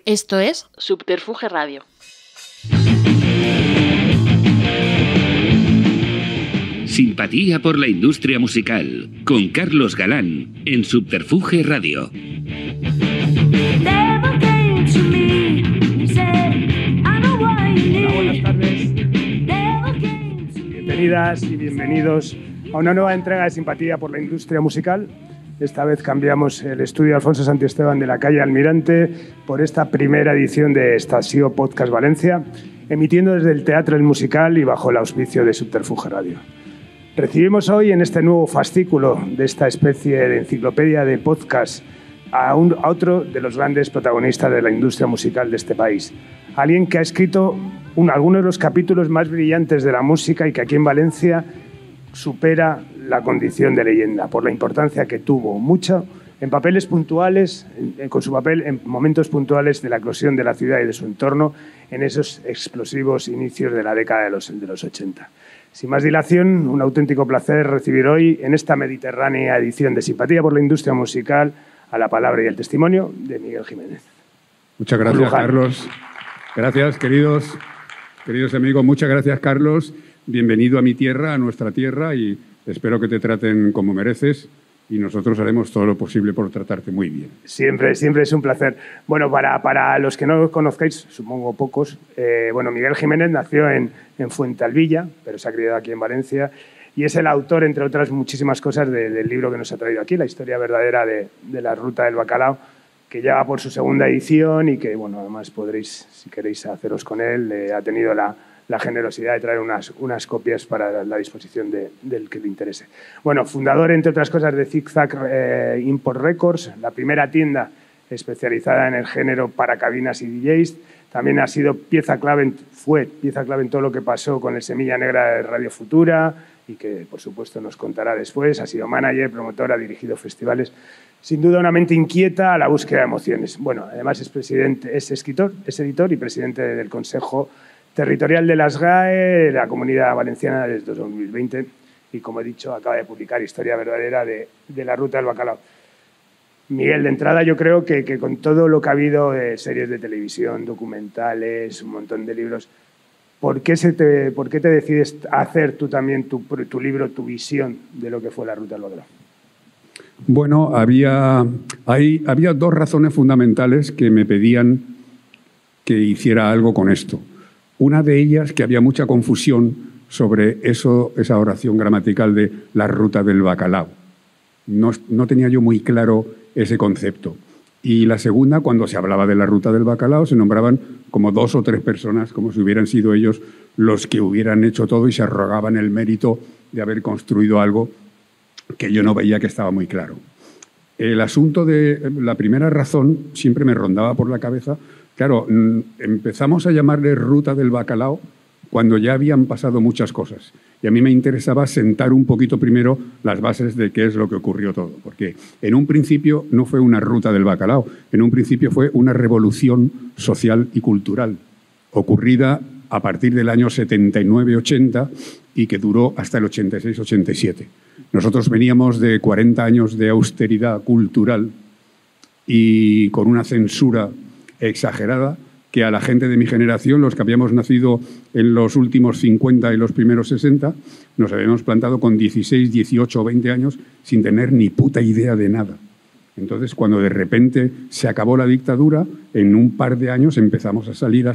Esto es Subterfuge Radio. Simpatía por la industria musical, con Carlos Galán, en Subterfuge Radio. Buenas tardes. Bienvenidas y bienvenidos a una nueva entrega de Simpatía por la industria musical. Esta vez cambiamos el estudio Alfonso Santiesteban de la calle Almirante por esta primera edición de Estació Podcast Valencia, emitiendo desde el Teatro del Musical y bajo el auspicio de Subterfuge Radio. Recibimos hoy en este nuevo fascículo de esta especie de enciclopedia de podcast a otro de los grandes protagonistas de la industria musical de este país. Alguien que ha escrito algunos de los capítulos más brillantes de la música y que aquí en Valencia supera la condición de leyenda por la importancia que tuvo, mucho en papeles puntuales, con su papel en momentos puntuales de la eclosión de la ciudad y de su entorno en esos explosivos inicios de la década de los 80. Sin más dilación, un auténtico placer recibir hoy en esta mediterránea edición de Simpatía por la industria musical a la palabra y el testimonio de Miguel Jiménez. Muchas gracias, Carlos. Gracias, queridos amigos. Muchas gracias, Carlos. Bienvenido a mi tierra, a nuestra tierra, y espero que te traten como mereces y nosotros haremos todo lo posible por tratarte muy bien. Siempre es un placer. Bueno, para los que no lo conozcáis, supongo pocos, Miguel Jiménez nació en Fuentealbilla, pero se ha criado aquí en Valencia y es el autor, entre otras muchísimas cosas, del libro que nos ha traído aquí, La historia verdadera de la ruta del bacalao, que ya va por su segunda edición y que, además podréis, si queréis haceros con él, ha tenido la generosidad de traer unas copias para la disposición del que le interese. Bueno, fundador, entre otras cosas, de Zigzag Import Records, la primera tienda especializada en el género para cabinas y DJs. También fue pieza clave en todo lo que pasó con el Semilla Negra de Radio Futura y que, por supuesto, nos contará después. Ha sido manager, promotor, ha dirigido festivales. Sin duda, una mente inquieta a la búsqueda de emociones. Bueno, además es escritor, es editor y presidente del Consejo Territorial de las GAE, la Comunidad Valenciana, desde 2020, y como he dicho, acaba de publicar Historia verdadera de la ruta del bacalao. Miguel, de entrada yo creo que con todo lo que ha habido de series de televisión, documentales, un montón de libros, ¿por qué te decides a hacer tú también tu libro, tu visión de lo que fue la ruta del bacalao? Bueno, había dos razones fundamentales que me pedían que hiciera algo con esto. Una de ellas, que había mucha confusión sobre esa oración gramatical de la ruta del bacalao. No tenía yo muy claro ese concepto. Y la segunda, cuando se hablaba de la ruta del bacalao, se nombraban como 2 o 3 personas, como si hubieran sido ellos los que hubieran hecho todo y se arrogaban el mérito de haber construido algo que yo no veía que estaba muy claro. El asunto de la primera razón siempre me rondaba por la cabeza. Claro, empezamos a llamarle ruta del bacalao cuando ya habían pasado muchas cosas. Y a mí me interesaba sentar un poquito primero las bases de qué es lo que ocurrió todo. Porque en un principio no fue una ruta del bacalao, en un principio fue una revolución social y cultural ocurrida a partir del año 79-80 y que duró hasta el 86-87. Nosotros veníamos de 40 años de austeridad cultural y con una censura exagerada que a la gente de mi generación, los que habíamos nacido en los últimos 50 y los primeros 60, nos habíamos plantado con 16, 18 o 20 años sin tener ni puta idea de nada. Entonces, cuando de repente se acabó la dictadura, en un par de años empezamos a salir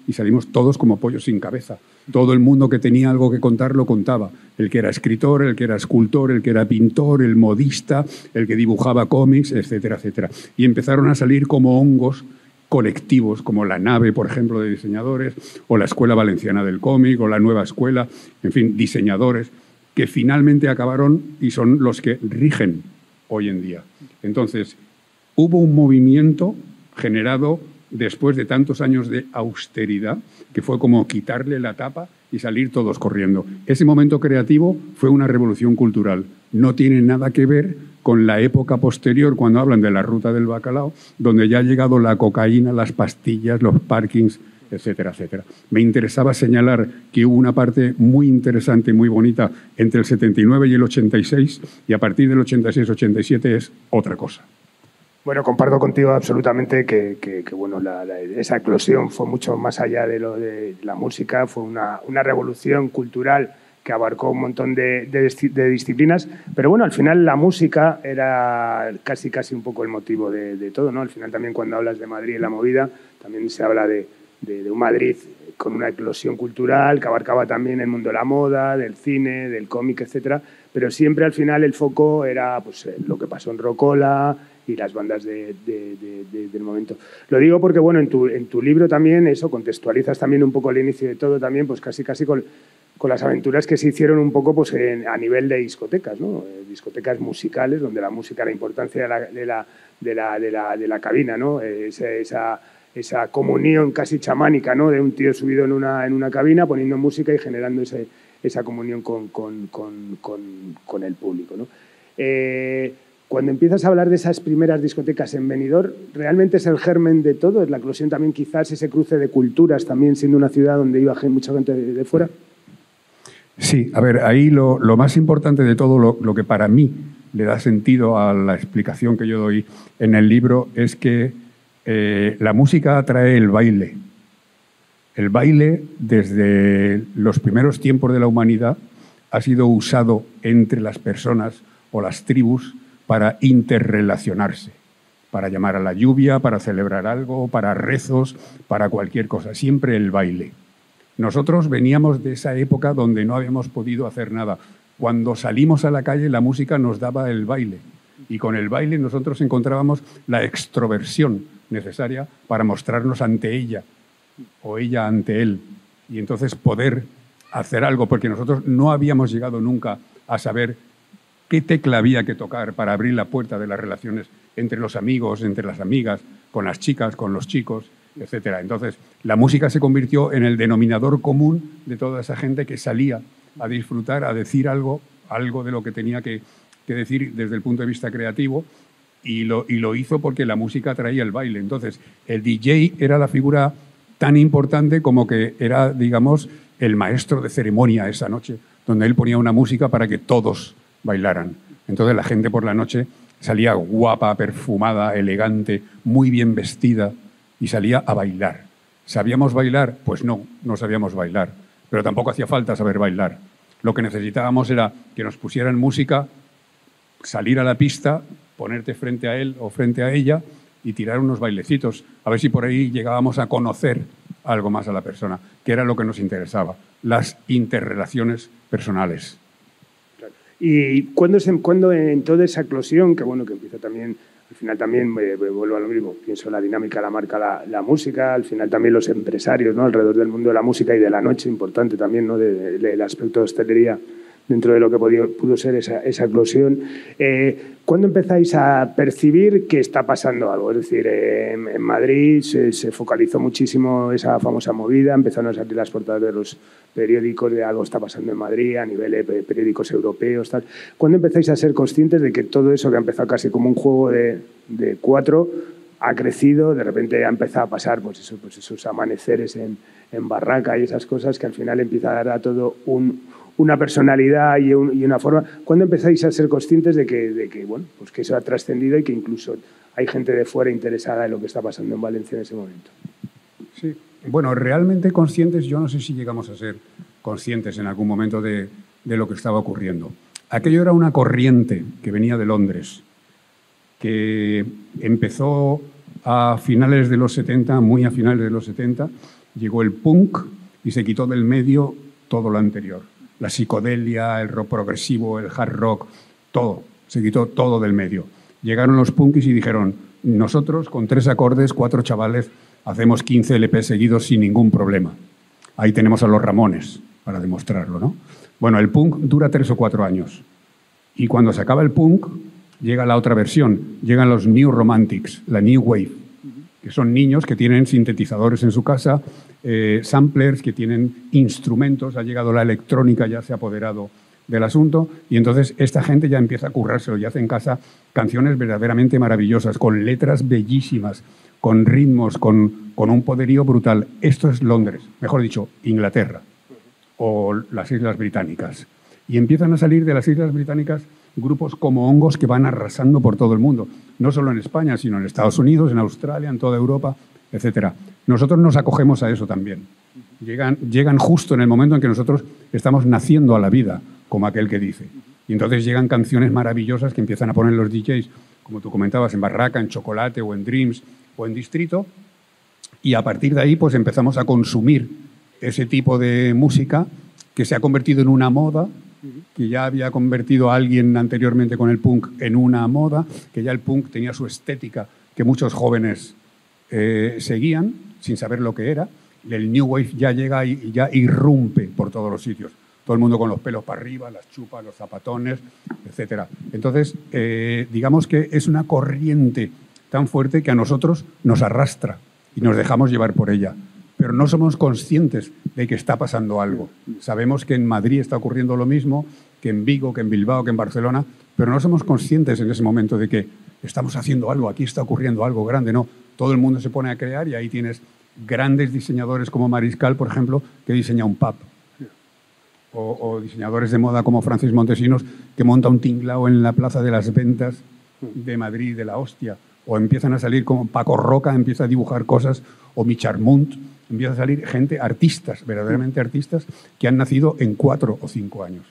y salimos todos como pollos sin cabeza. Todo el mundo que tenía algo que contar lo contaba. El que era escritor, el que era escultor, el que era pintor, el modista, el que dibujaba cómics, etcétera, etcétera. Y empezaron a salir como hongos colectivos, como la Nave, por ejemplo, de diseñadores, o la Escuela Valenciana del Cómic, o la Nueva Escuela, en fin, diseñadores, que finalmente acabaron y son los que rigen hoy en día. Entonces, hubo un movimiento generado después de tantos años de austeridad, que fue como quitarle la tapa y salir todos corriendo. Ese momento creativo fue una revolución cultural. No tiene nada que ver con la época posterior, cuando hablan de la ruta del bacalao, donde ya ha llegado la cocaína, las pastillas, los parkings, etcétera, etcétera. Me interesaba señalar que hubo una parte muy interesante, muy bonita, entre el 79 y el 86, y a partir del 86-87 es otra cosa. Bueno, comparto contigo absolutamente que bueno, esa eclosión fue mucho más allá de lo de la música, fue una revolución cultural que abarcó un montón de disciplinas, pero bueno, al final la música era casi un poco el motivo de todo, ¿no? Al final también cuando hablas de Madrid y la movida, también se habla de un Madrid con una eclosión cultural que abarcaba también el mundo de la moda, del cine, del cómic, etcétera, pero siempre al final el foco era pues, lo que pasó en Rocola y las bandas del momento. Lo digo porque, bueno, en tu libro también eso, contextualizas también un poco el inicio de todo también, pues casi con las aventuras que se hicieron un poco pues, a nivel de discotecas, ¿no? Discotecas musicales, donde la música, la importancia de la cabina, ¿no? Esa comunión casi chamánica, ¿no? De un tío subido en una cabina, poniendo música y generando esa comunión con el público, ¿no? Cuando empiezas a hablar de esas primeras discotecas en Benidorm, ¿realmente es el germen de todo? ¿Es la eclosión también quizás ese cruce de culturas también siendo una ciudad donde iba mucha gente de fuera? Sí, a ver, ahí lo más importante de todo, lo que para mí le da sentido a la explicación que yo doy en el libro es que la música atrae el baile. El baile, desde los primeros tiempos de la humanidad, ha sido usado entre las personas o las tribus para interrelacionarse, para llamar a la lluvia, para celebrar algo, para rezos, para cualquier cosa. Siempre el baile. Nosotros veníamos de esa época donde no habíamos podido hacer nada. Cuando salimos a la calle, la música nos daba el baile. Y con el baile nosotros encontrábamos la extroversión necesaria para mostrarnos ante ella o ella ante él. Y entonces poder hacer algo, porque nosotros no habíamos llegado nunca a saber qué tecla había que tocar para abrir la puerta de las relaciones entre los amigos, entre las amigas, con las chicas, con los chicos, etcétera. Entonces, la música se convirtió en el denominador común de toda esa gente que salía a disfrutar, a decir algo de lo que tenía que decir desde el punto de vista creativo, y lo hizo porque la música traía el baile. Entonces, el DJ era la figura tan importante como que era, digamos, el maestro de ceremonia esa noche, donde él ponía una música para que todos bailaran. Entonces la gente por la noche salía guapa, perfumada, elegante, muy bien vestida y salía a bailar. ¿Sabíamos bailar? Pues no sabíamos bailar, pero tampoco hacía falta saber bailar. Lo que necesitábamos era que nos pusieran música, salir a la pista, ponerte frente a él o frente a ella y tirar unos bailecitos, a ver si por ahí llegábamos a conocer algo más a la persona, que era lo que nos interesaba, las interrelaciones personales. Y cuando en toda esa eclosión, que bueno, que empieza también, al final también vuelvo a lo mismo, pienso en la dinámica la marca la música, al final también los empresarios, ¿no? Alrededor del mundo de la música y de la noche, importante también, ¿no? Del aspecto de hostelería dentro de lo que pudo ser esa eclosión. ¿Cuándo empezáis a percibir que está pasando algo? Es decir, en Madrid se focalizó muchísimo esa famosa movida, empezaron a salir las portadas de los periódicos de algo está pasando en Madrid, a nivel de periódicos europeos, tal. ¿Cuándo empezáis a ser conscientes de que todo eso que ha empezado casi como un juego de cuatro ha crecido, de repente ha empezado a pasar pues esos amaneceres en barraca y esas cosas que al final empieza a dar a todo una personalidad y una forma? ¿Cuándo empezáis a ser conscientes de que bueno, pues que eso ha trascendido y que incluso hay gente de fuera interesada en lo que está pasando en Valencia en ese momento? Sí, bueno, realmente conscientes, yo no sé si llegamos a ser conscientes en algún momento de lo que estaba ocurriendo. Aquello era una corriente que venía de Londres, que empezó a finales de los 70, muy a finales de los 70, llegó el punk y se quitó del medio todo lo anterior. La psicodelia, el rock progresivo, el hard rock, todo, se quitó todo del medio. Llegaron los punkis y dijeron, nosotros con 3 acordes, 4 chavales, hacemos 15 LP seguidos sin ningún problema. Ahí tenemos a los Ramones para demostrarlo, ¿no? Bueno, el punk dura 3 o 4 años. Y cuando se acaba el punk, llega la otra versión. Llegan los New Romantics, la New Wave, que son niños que tienen sintetizadores en su casa, samplers, que tienen instrumentos. Ha llegado la electrónica, ya se ha apoderado del asunto. Y entonces esta gente ya empieza a currárselo y hace en casa canciones verdaderamente maravillosas, con letras bellísimas, con ritmos, con un poderío brutal. Esto es Londres, mejor dicho, Inglaterra o las Islas Británicas. Y empiezan a salir de las Islas Británicas grupos como hongos que van arrasando por todo el mundo, no solo en España, sino en Estados Unidos, en Australia, en toda Europa, etcétera. Nosotros nos acogemos a eso también. Llegan justo en el momento en que nosotros estamos naciendo a la vida, como aquel que dice. Y entonces llegan canciones maravillosas que empiezan a poner los DJs, como tú comentabas, en Barraca, en Chocolate o en Dreams o en Distrito, y a partir de ahí pues empezamos a consumir ese tipo de música que se ha convertido en una moda, que ya había convertido a alguien anteriormente con el punk en una moda, que ya el punk tenía su estética que muchos jóvenes seguían sin saber lo que era. El New Wave ya llega y ya irrumpe por todos los sitios. Todo el mundo con los pelos para arriba, las chupas, los zapatones, etc. Entonces, digamos que es una corriente tan fuerte que a nosotros nos arrastra y nos dejamos llevar por ella. Pero no somos conscientes de que está pasando algo. Sabemos que en Madrid está ocurriendo lo mismo, que en Vigo, que en Bilbao, que en Barcelona, pero no somos conscientes en ese momento de que estamos haciendo algo, aquí está ocurriendo algo grande. No, todo el mundo se pone a crear y ahí tienes grandes diseñadores como Mariscal, por ejemplo, que diseña un pub. O diseñadores de moda como Francis Montesinos, que monta un tinglao en la Plaza de las Ventas de Madrid, de la hostia. O empiezan a salir como Paco Roca, empieza a dibujar cosas, o Micharmunt, empieza a salir gente, artistas, verdaderamente artistas, que han nacido en 4 o 5 años,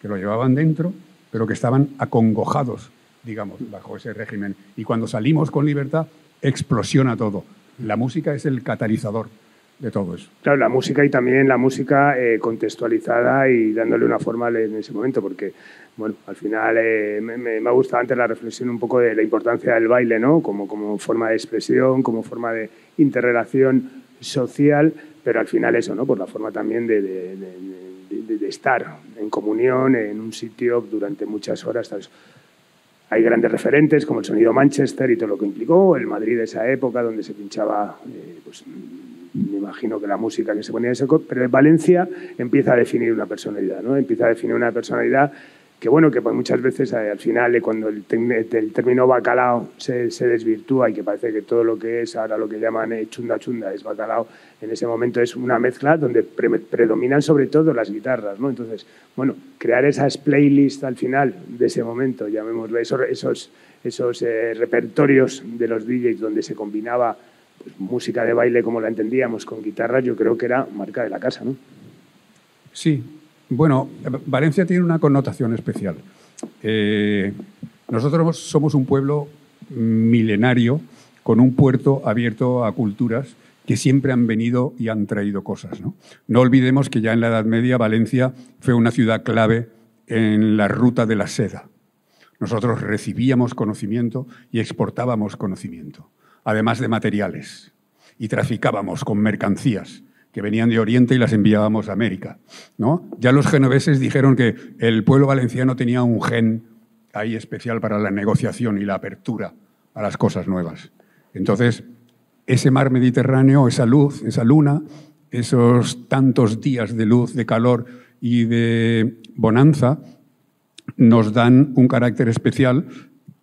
que lo llevaban dentro, pero que estaban acongojados, digamos, bajo ese régimen. Y cuando salimos con libertad, explosiona todo. La música es el catalizador de todo eso. Claro, la música y también la música contextualizada y dándole una forma en ese momento, porque, bueno, al final me ha gustado antes la reflexión un poco de la importancia del baile, ¿no? Como forma de expresión, como forma de interrelación social, pero al final eso, ¿no? Por la forma también de estar en comunión en un sitio durante muchas horas. ¿Sabes? Hay grandes referentes como el sonido Manchester y todo lo que implicó, el Madrid de esa época donde se pinchaba, pues me imagino que la música que se ponía en ese... Pero Valencia empieza a definir una personalidad, ¿no? Empieza a definir una personalidad que, bueno, que pues muchas veces al final cuando el término bacalao se desvirtúa y que parece que todo lo que es ahora lo que llaman chunda chunda es bacalao, en ese momento es una mezcla donde predominan sobre todo las guitarras, ¿no? Entonces, bueno, crear esas playlists al final de ese momento, llamémoslo, esos repertorios de los DJs donde se combinaba pues, música de baile como la entendíamos con guitarras, yo creo que era marca de la casa, ¿no? Sí. Bueno, Valencia tiene una connotación especial. Nosotros somos un pueblo milenario con un puerto abierto a culturas que siempre han venido y han traído cosas, ¿no? No olvidemos que ya en la Edad Media Valencia fue una ciudad clave en la ruta de la seda. Nosotros recibíamos conocimiento y exportábamos conocimiento, además de materiales, y traficábamos con mercancías que venían de Oriente y las enviábamos a América, ¿no? Ya los genoveses dijeron que el pueblo valenciano tenía un gen ahí especial para la negociación y la apertura a las cosas nuevas. Entonces, ese mar Mediterráneo, esa luz, esa luna, esos tantos días de luz, de calor y de bonanza, nos dan un carácter especial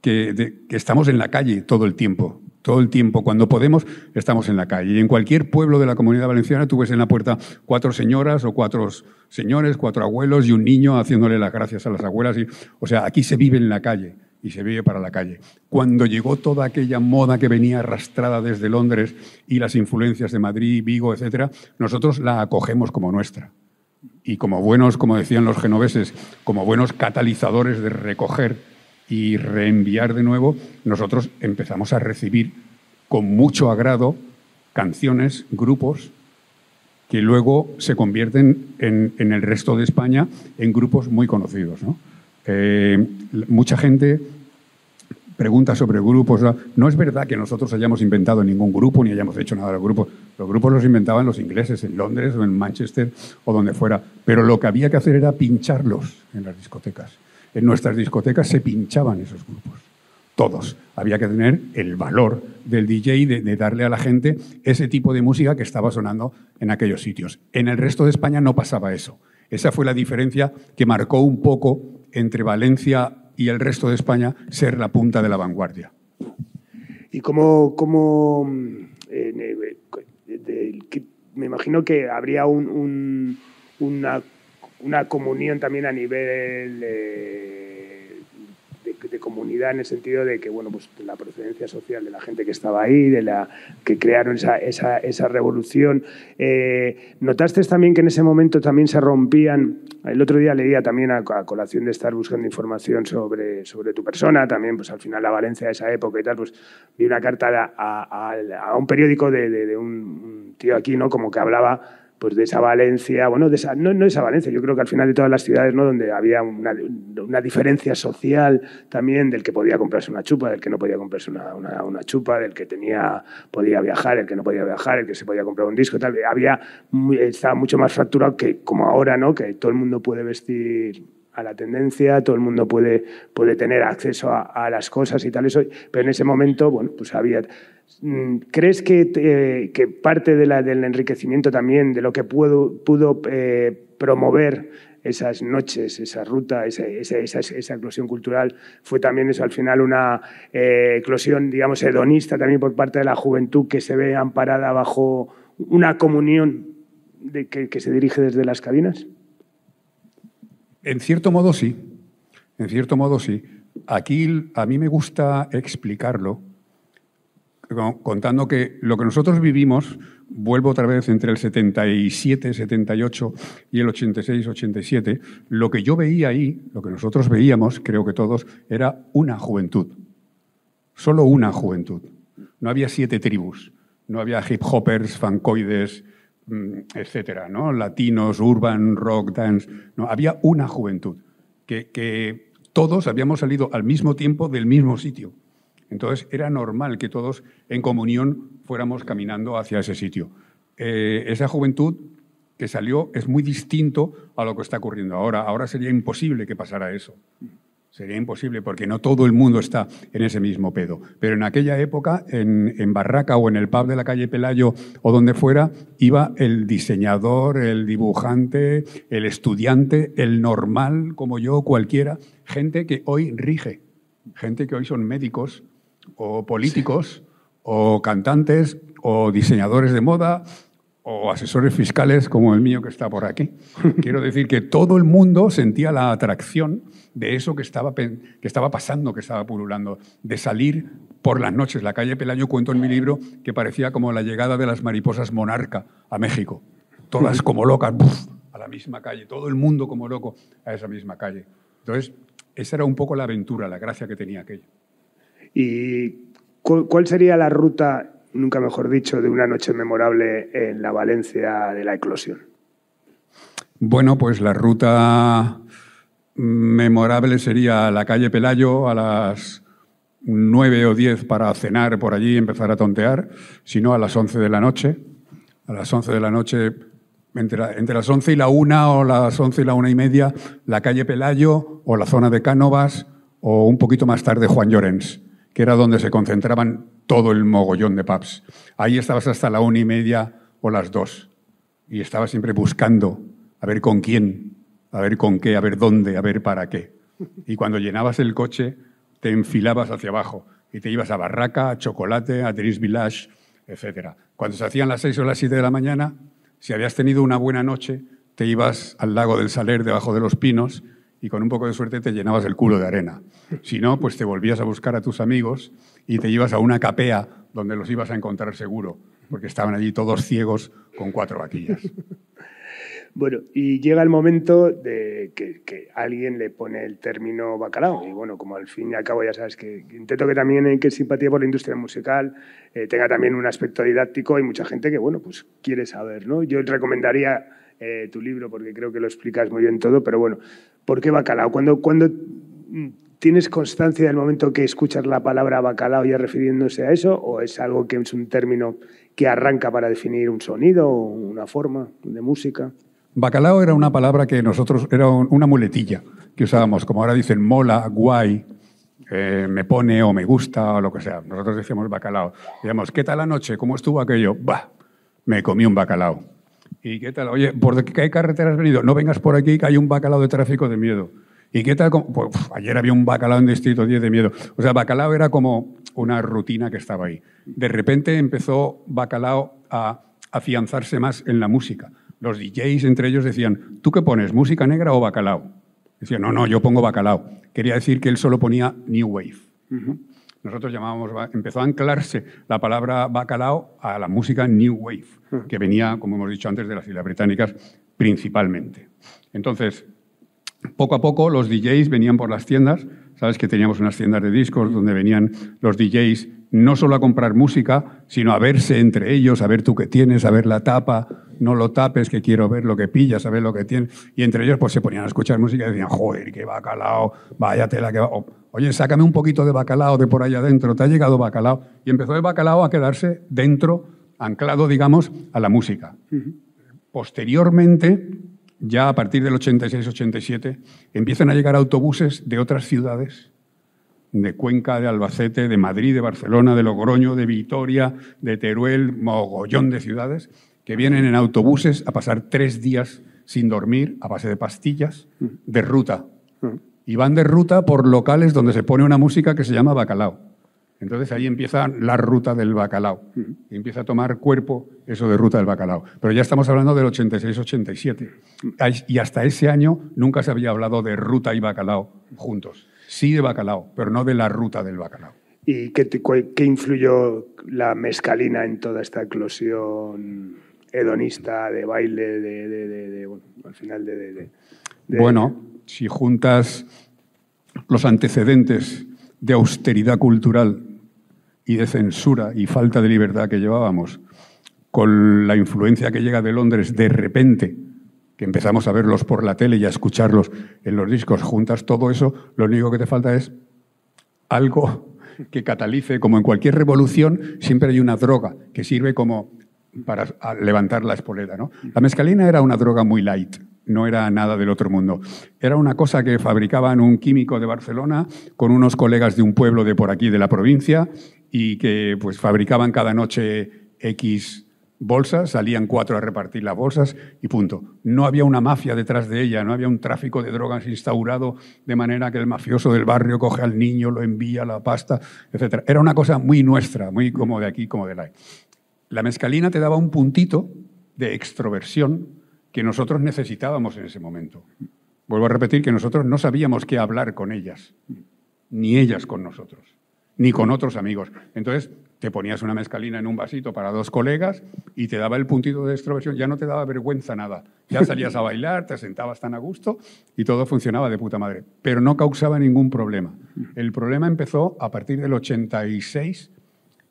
que estamos en la calle todo el tiempo. Todo el tiempo, cuando podemos, estamos en la calle. Y en cualquier pueblo de la Comunidad Valenciana tú ves en la puerta 4 señoras o 4 señores, 4 abuelos y un niño haciéndole las gracias a las abuelas. O sea, aquí se vive en la calle y se vive para la calle. Cuando llegó toda aquella moda que venía arrastrada desde Londres y las influencias de Madrid, Vigo, etcétera, nosotros la acogemos como nuestra. Y como buenos, como decían los genoveses, como buenos catalizadores de recoger y reenviar de nuevo, nosotros empezamos a recibir con mucho agrado canciones, grupos, que luego se convierten en el resto de España en grupos muy conocidos, ¿no? Mucha gente pregunta sobre grupos. No es verdad que nosotros hayamos inventado ningún grupo ni hayamos hecho nada de los grupos. Los grupos los inventaban los ingleses en Londres o en Manchester o donde fuera. Pero lo que había que hacer era pincharlos en las discotecas. En nuestras discotecas se pinchaban esos grupos, todos. Había que tener el valor del DJ de darle a la gente ese tipo de música que estaba sonando en aquellos sitios. En el resto de España no pasaba eso. Esa fue la diferencia que marcó un poco entre Valencia y el resto de España ser la punta de la vanguardia. Y me imagino que habría una comunión también a nivel de comunidad, en el sentido de que, bueno, pues la procedencia social de la gente que estaba ahí, de la que crearon esa revolución. ¿Notaste también que en ese momento también se rompían? El otro día leía también a colación de estar buscando información sobre tu persona, también pues al final la Valencia de esa época y tal, pues vi una carta a un periódico de un tío aquí, ¿no? Como que hablaba pues de esa Valencia, bueno, no esa Valencia, yo creo que al final de todas las ciudades, ¿no? Donde había una diferencia social también del que podía comprarse una chupa, del que no podía comprarse una chupa, del que podía viajar, el que no podía viajar, el que se podía comprar un disco, tal. Estaba mucho más fracturado que como ahora, ¿no? Que todo el mundo puede vestir a la tendencia, todo el mundo puede tener acceso a las cosas y tal, eso, pero en ese momento, bueno, pues había... ¿Crees que parte del enriquecimiento también, de lo que pudo promover esas noches, esa ruta, esa eclosión cultural, fue también eso al final una eclosión, digamos, hedonista también por parte de la juventud que se ve amparada bajo una comunión que se dirige desde las cabinas? En cierto modo sí, en cierto modo sí. Aquí a mí me gusta explicarlo contando que lo que nosotros vivimos, vuelvo otra vez entre el 77, 78 y el 86, 87, lo que yo veía ahí, lo que nosotros veíamos, creo que todos, era una juventud. Solo una juventud. No había 7 tribus, no había hip hoppers, funkoides, etcétera, ¿no? Latinos, urban, rock, dance. No, había una juventud que todos habíamos salido al mismo tiempo del mismo sitio. Entonces era normal que todos en comunión fuéramos caminando hacia ese sitio. Esa juventud que salió es muy distinto a lo que está ocurriendo ahora. Ahora sería imposible que pasara eso. Sería imposible porque no todo el mundo está en ese mismo pedo. Pero en aquella época, en Barraca o en el pub de la calle Pelayo o donde fuera, iba el diseñador, el dibujante, el estudiante, el normal, como yo, cualquiera. Gente que hoy rige, gente que hoy son médicos o políticos o cantantes o diseñadores de moda o asesores fiscales como el mío que está por aquí. Quiero decir que todo el mundo sentía la atracción de eso que estaba pasando, que estaba pululando, de salir por las noches. La calle Pelayo, cuento en mi libro, que parecía como la llegada de las mariposas monarca a México. Todas como locas, ¡buf!, a la misma calle. Todo el mundo como loco a esa misma calle. Entonces, esa era un poco la aventura, la gracia que tenía aquello. ¿Y cuál sería la ruta, nunca mejor dicho, de una noche memorable en la Valencia de la eclosión? Bueno, pues la ruta memorable sería la calle Pelayo a las 9 o 10 para cenar por allí y empezar a tontear, si no a las 11 de la noche. A las 11 de la noche, entre las 11 y la 1 o las 11 y la 1:30, la calle Pelayo o la zona de Cánovas o un poquito más tarde Juan Llorens, que era donde se concentraban todo el mogollón de pubs. Ahí estabas hasta la 1:30 o las 2 y estabas siempre buscando a ver con quién, a ver con qué, a ver dónde, a ver para qué. Y cuando llenabas el coche, te enfilabas hacia abajo y te ibas a Barraca, a Chocolate, a Dries Village, etc. Cuando se hacían las 6 o las 7 de la mañana, si habías tenido una buena noche, te ibas al lago del Saler, debajo de los pinos, y con un poco de suerte te llenabas el culo de arena. Si no, pues te volvías a buscar a tus amigos y te ibas a una capea donde los ibas a encontrar seguro, porque estaban allí todos ciegos con 4 vaquillas. Bueno, y llega el momento de que alguien le pone el término bacalao. Y bueno, como al fin y al cabo ya sabes que intento que también que simpatía por la industria musical tenga también un aspecto didáctico. Hay mucha gente que, bueno, pues quiere saber, ¿no? Yo recomendaría tu libro porque creo que lo explicas muy bien todo, pero bueno, ¿por qué bacalao? Cuando tienes constancia del momento que escuchas la palabra bacalao ya refiriéndose a eso, o es algo que es un término que arranca para definir un sonido o una forma de música? Bacalao era una palabra que nosotros, era una muletilla que usábamos, como ahora dicen mola, guay, me pone o me gusta o lo que sea. Nosotros decíamos bacalao. Decíamos, ¿qué tal la noche? ¿Cómo estuvo aquello? Bah, me comí un bacalao. ¿Y qué tal? Oye, ¿por qué carretera has venido? No vengas por aquí que hay un bacalao de tráfico de miedo. ¿Y qué tal? Pues, ayer había un bacalao en Distrito 10 de miedo. O sea, bacalao era como una rutina que estaba ahí. De repente empezó bacalao a afianzarse más en la música. Los DJs entre ellos decían, ¿tú qué pones, música negra o bacalao? Decía, no, yo pongo bacalao. Quería decir que él solo ponía New Wave. Nosotros empezó a anclarse la palabra bacalao a la música New Wave, que venía, como hemos dicho antes, de las Islas Británicas principalmente. Entonces, poco a poco los DJs venían por las tiendas. Sabes que teníamos unas tiendas de discos donde venían los DJs no solo a comprar música, sino a verse entre ellos, a ver tú qué tienes, a ver la tapa, no lo tapes, que quiero ver lo que pillas, a ver lo que tienes. Y entre ellos pues se ponían a escuchar música y decían, joder, qué bacalao, vaya tela que va. Oye, sácame un poquito de bacalao de por allá adentro, ¿te ha llegado bacalao? Y empezó el bacalao a quedarse dentro, anclado, digamos, a la música. Posteriormente, ya a partir del 86-87, empiezan a llegar autobuses de otras ciudades, de Cuenca, de Albacete, de Madrid, de Barcelona, de Logroño, de Vitoria, de Teruel, mogollón de ciudades, que vienen en autobuses a pasar 3 días sin dormir, a base de pastillas, de ruta. Y van de ruta por locales donde se pone una música que se llama bacalao. Entonces ahí empieza la ruta del bacalao. Y empieza a tomar cuerpo eso de ruta del bacalao. Pero ya estamos hablando del 86-87. Y hasta ese año nunca se había hablado de ruta y bacalao juntos. Sí de bacalao, pero no de la ruta del bacalao. ¿Y qué influyó la mezcalina en toda esta eclosión hedonista de baile, bueno, al final Bueno, si juntas los antecedentes de austeridad cultural y de censura y falta de libertad que llevábamos, con la influencia que llega de Londres de repente, que empezamos a verlos por la tele y a escucharlos en los discos, juntas todo eso, lo único que te falta es algo que catalice, como en cualquier revolución, siempre hay una droga que sirve como para levantar la espoleta, ¿no? La mescalina era una droga muy light, no era nada del otro mundo. Era una cosa que fabricaban un químico de Barcelona con unos colegas de un pueblo de por aquí, de la provincia, y que pues fabricaban cada noche X bolsas, salían 4 a repartir las bolsas y punto. No había una mafia detrás de ella, no había un tráfico de drogas instaurado de manera que el mafioso del barrio coge al niño, lo envía, la pasta, etc. Era una cosa muy nuestra, muy como de aquí, como de la... La mescalina te daba un puntito de extroversión que nosotros necesitábamos en ese momento. Vuelvo a repetir que nosotros no sabíamos qué hablar con ellas, ni ellas con nosotros, ni con otros amigos. Entonces, te ponías una mescalina en un vasito para 2 colegas y te daba el puntito de extroversión, ya no te daba vergüenza nada. Ya salías a bailar, te sentabas tan a gusto y todo funcionaba de puta madre. Pero no causaba ningún problema. El problema empezó a partir del 86,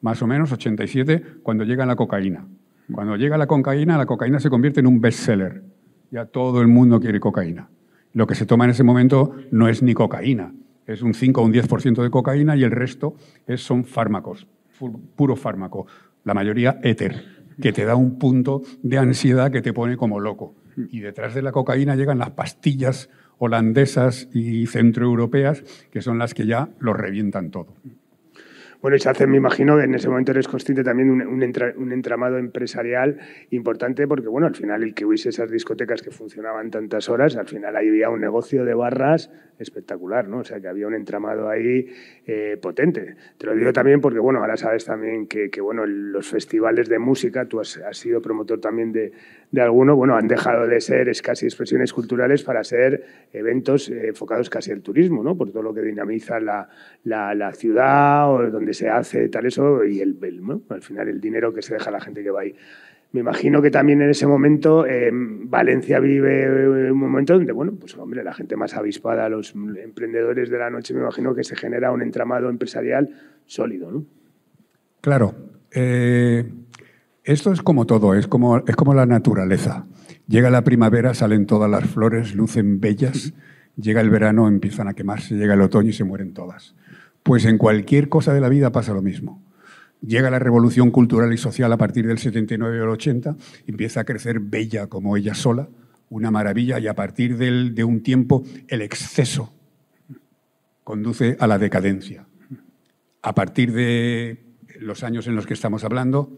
más o menos, 87, cuando llega la cocaína. Cuando llega la cocaína se convierte en un bestseller. Ya todo el mundo quiere cocaína. Lo que se toma en ese momento no es ni cocaína. Es un 5 o un 10% de cocaína y el resto son fármacos, puro fármaco. La mayoría éter, que te da un punto de ansiedad que te pone como loco. Y detrás de la cocaína llegan las pastillas holandesas y centroeuropeas, que son las que ya lo revientan todo. Bueno, y se hace, me imagino, que en ese momento eres consciente también de un entramado empresarial importante, porque, bueno, al final el que hubiese esas discotecas que funcionaban tantas horas, al final ahí había un negocio de barras espectacular, ¿no? O sea, que había un entramado ahí potente. Te lo digo también porque, bueno, ahora sabes también que bueno, los festivales de música, tú has sido promotor también de alguno, bueno, han dejado de ser casi expresiones culturales para ser eventos enfocados casi al turismo, ¿no? Por todo lo que dinamiza la ciudad o donde se hace tal eso y ¿no? Al final el dinero que se deja a la gente que va ahí. Me imagino que también en ese momento Valencia vive un momento donde, bueno, pues hombre, la gente más avispada, los emprendedores de la noche, me imagino que se genera un entramado empresarial sólido, ¿no? Claro. Esto es como todo, es como la naturaleza. Llega la primavera, salen todas las flores, lucen bellas. Llega el verano, empiezan a quemarse, llega el otoño y se mueren todas. Pues en cualquier cosa de la vida pasa lo mismo. Llega la revolución cultural y social a partir del 79 o el 80, empieza a crecer bella como ella sola, una maravilla, y a partir de un tiempo el exceso conduce a la decadencia. A partir de los años en los que estamos hablando,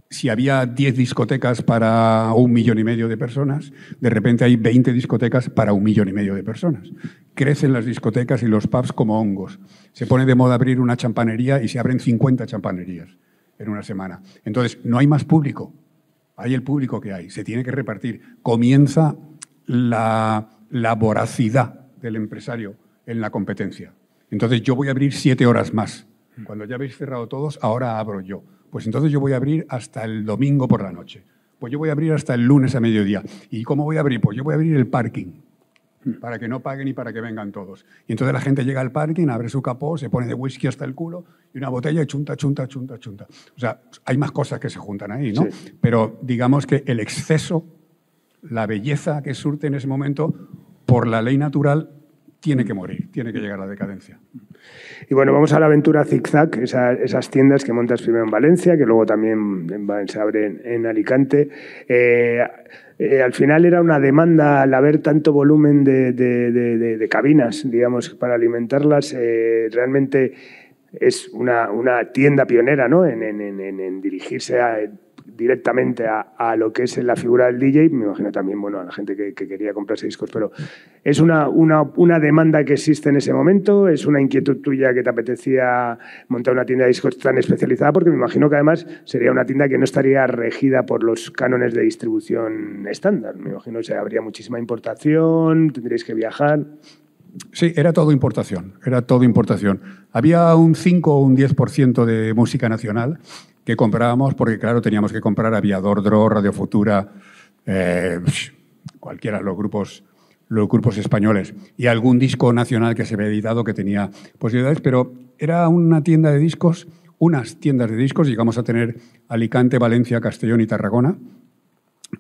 si había 10 discotecas para 1,5 millones de personas, de repente hay 20 discotecas para 1,5 millones de personas. Crecen las discotecas y los pubs como hongos. Se pone de moda abrir una champanería y se abren 50 champanerías en una semana. Entonces, no hay más público. Hay el público que hay. Se tiene que repartir. Comienza la voracidad del empresario en la competencia. Entonces yo voy a abrir 7 horas más. Cuando ya habéis cerrado todos, ahora abro yo. Pues entonces yo voy a abrir hasta el domingo por la noche. Pues yo voy a abrir hasta el lunes a mediodía. ¿Y cómo voy a abrir? Pues yo voy a abrir el parking, para que no paguen y para que vengan todos. Y entonces la gente llega al parking, abre su capó, se pone de whisky hasta el culo y una botella y chunta. O sea, hay más cosas que se juntan ahí, ¿no? Sí. Pero digamos que el exceso, la belleza que surte en ese momento, por la ley natural, tiene que morir, tiene que llegar a la decadencia. Y bueno, vamos a la aventura Zigzag, esas tiendas que montas primero en Valencia, que luego también se abren en Alicante. Al final era una demanda al haber tanto volumen de cabinas, digamos, para alimentarlas. Realmente es una tienda pionera, ¿no? en dirigirse directamente a lo que es la figura del DJ. Me imagino también, bueno, a la gente que quería comprarse discos, pero ¿es una demanda que existe en ese momento? ¿Es una inquietud tuya que te apetecía montar una tienda de discos tan especializada? Porque me imagino que además sería una tienda que no estaría regida por los cánones de distribución estándar. Me imagino que habría muchísima importación, tendríais que viajar. Sí, era todo importación, Había un 5 o un 10% de música nacional que comprábamos porque, claro, teníamos que comprar Aviador, Dro, Radio Futura, cualquiera, los grupos españoles, y algún disco nacional que se había editado que tenía posibilidades, pero era una tienda de discos, unas tiendas de discos, llegamos a tener Alicante, Valencia, Castellón y Tarragona,